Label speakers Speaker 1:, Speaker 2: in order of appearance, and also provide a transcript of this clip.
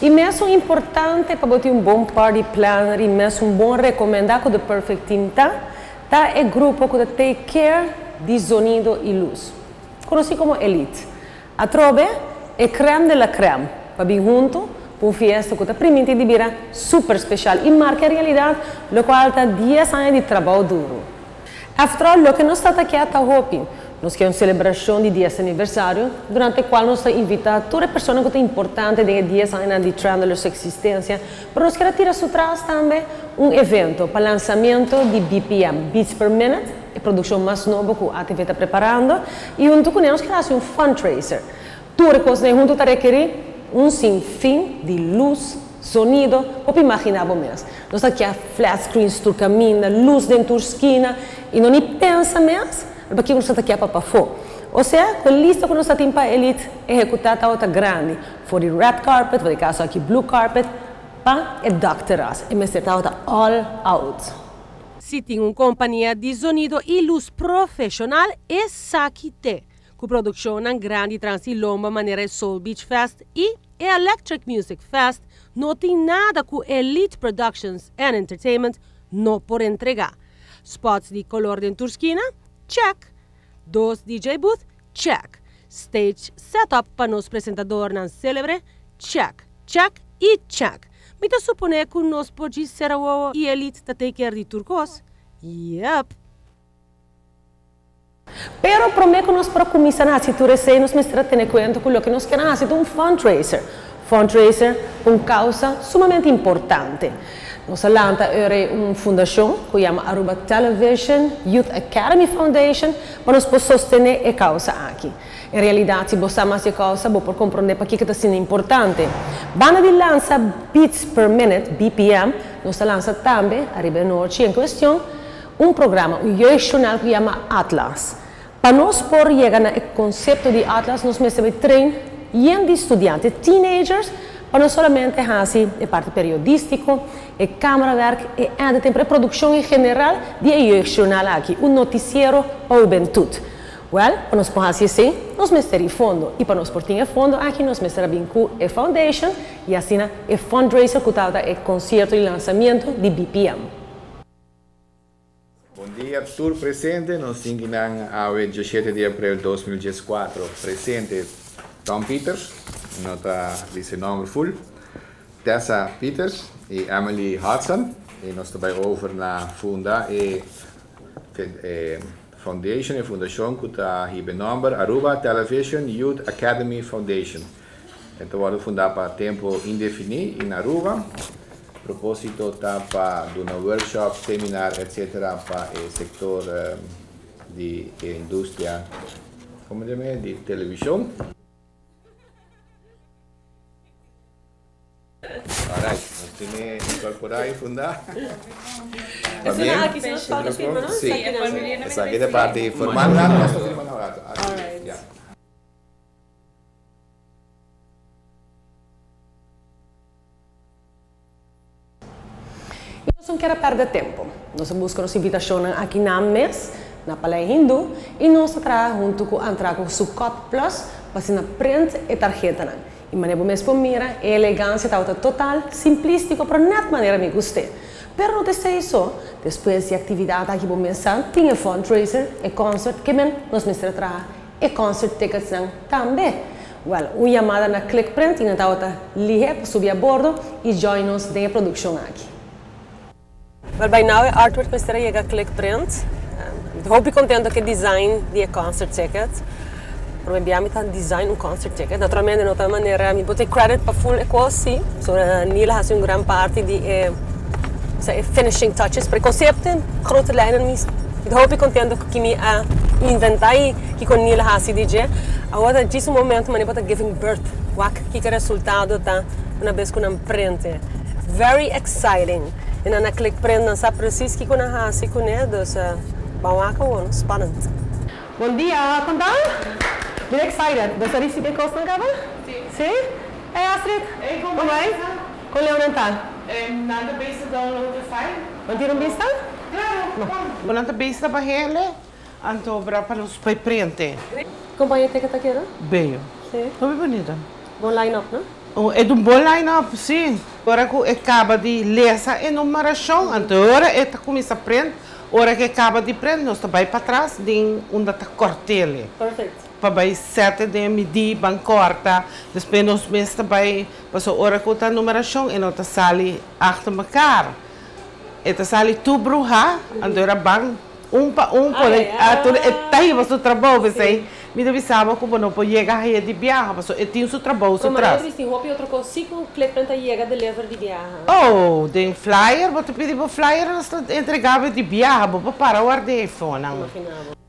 Speaker 1: E mesmo importante para ter party planner e mesmo recomendar que o Perfect Team é grupo que take care de sonido e luz. Conhecido como Elite. A trove é creme de la creme, para vir junto para uma festa que permite de vir super especial e marca a realidade, o qual está 10 anos de trabalho duro. After all, o que nós estamos aqui está hoping. Nós queremos celebração de 10 aniversário, durante o qual nós invitamos toda pessoa que é importante de 10 anos de trend da sua existência, para nós queremos tirar atrás também evento para lançamento de BPM, Beats Per Minute, a produção mais nova que a TV está preparando, e junto com eles queremos fazer fundraiser. Tudo que nós juntos está requerir sem fim de luz, sonido, ou imaginar mesmo. Nós aqui a flat screens por caminho, luz dentro da esquina, e não nem pensa mesmo, porque nós estamos aqui para fora. Ou seja, a lista que nós temos para a Elite executada está grande. For the red carpet, for the caso aqui blue carpet, para a doctoras. E mesmo está all out.
Speaker 2: Se tem uma companhia de sonido e luz profissional, é Sakite, com produção na grande transilomba maneira Soul Beach Fest e a Electric Music Fest, não tem nada com Elite Productions and Entertainment não por entregar. Spots de color dentro da esquina? Check. 2 DJ booth? Check. Stage setup para nos apresentador não célebre? Check. Check e check. Mas eu suponho que nós podemos ser a e Elite para take care de turcos? Yep.
Speaker 1: Pero prometo que nós para começar a situação nós me estará tendo conta com o que nós queremos fazer um fundraiser. Fundraiser uma causa sumamente importante. Nós lançamos uma fundação que se chama Aruba Television Youth Academy Foundation para nós poder sostener a causa aqui. Em realidade, se você ama essa causa, você pode compreender para que está sendo importante. Banda de lança Beats Per Minute, BPM, nós lançamos também, arriba norte em questão, um programa, um jornal que se chama Atlas. Para nós poder chegar ao conceito de Atlas, nós precisamos treinar de estudantes, teenagers, para não somente fazer a parte periodística, a camerawerk, a editing, a produção em geral de jornal aqui, um noticiero para a juventude. Well, para nós poder fazer assim, nós precisamos de fundo. E para nós poder fundo, aqui nós precisamos de a foundation e assim a fundraiser que está o concerto de lançamento de BPM.
Speaker 3: Bom dia, tour presente. Nós temos ao 17 de abril de 2014 presente Tom Peters, nossa vice-nome full, Tessa Peters e Emily Hudson. E nós também over na funda e foundation e fundação que está aqui benome Aruba Television Youth Academy Foundation. Então, vamos fundar para tempo indefinido em Aruba. O propósito está para dar workshop, seminar, etc. para o setor de indústria, como de televisão. Alright, nós temos que incorporar e fundar.
Speaker 2: Essa aqui se nos falta firma, não?
Speaker 3: Sim, essa aqui é a parte formal, nós estamos firmando agora.
Speaker 1: Nós não queremos perder tempo. Nós buscamos invitação aqui na mês, na Palais Hindu, e nós trabalhamos junto com o Sukkot Plus para ser na print e tarjeta. E maneira mesmo mira, a elegância está total, simplístico, para não maneira me gostei. Pero não é isso. Depois de atividade aqui vou pensar, tem fundraiser, e concert, que nós mesmo trabalhamos, e concert tickets também. Well, uma chamada na ClickPrint, e na está liga para subir a bordo e join nos na produção aqui. Well, by now, artwork mesmo chega a ClickPrint. Estou contente com o design de concert tickets. Para mim, design concert ticket. Naturalmente, de outra maneira, eu vou ter credit para full coisa, sim. Nila has uma grande parte de finishing touches. Para o conceito, grote lijnen, eu estou contente que me inventar e que com Nila has DJ. Agora, nesse momento, eu vou giving birth. Que o resultado está uma vez com uma print. Very exciting. E na click print, não sabe preciso que com a has com ele, então, vamos spannend. Bom dia, contar? Bem excited. Você recebeu coisa na cava?
Speaker 4: Sim.
Speaker 1: Sim? Hey Astrid, como vai? Com o Leonardo?
Speaker 4: Nada besta download the file.
Speaker 1: Não tiram vista?
Speaker 4: Claro. Nada besta para ele. Então, para nos preencher.
Speaker 1: Companhia que está aqui, não?
Speaker 4: Bem.
Speaker 1: Sim.
Speaker 4: Muito bonita.
Speaker 1: Bom line-up, não?
Speaker 4: É um bom line-up, sim. Agora que acaba de ler essa enumeração, agora começa a aprender. Hora que acaba de aprender, nós vai para trás, de onde está cortele.
Speaker 2: Perfeito.
Speaker 4: Para vai sete de medir, bem corta. Depois nós mesmos vai, passou hora que está a numeração, e nós sali achter elkaar. Eta sali tu bruha, agora bang para tá aí você trabalho, você. Me deve saber como não pode chegar aí de viagem, mas eu tenho seu trabalho
Speaker 2: Como
Speaker 4: atrás.
Speaker 2: eu disse, outro consigo clique para chegar de levar de viagem.
Speaker 4: Oh, tem flyer, você pediu flyer, nós entregava de viagem, para o telefone.
Speaker 2: Imaginava.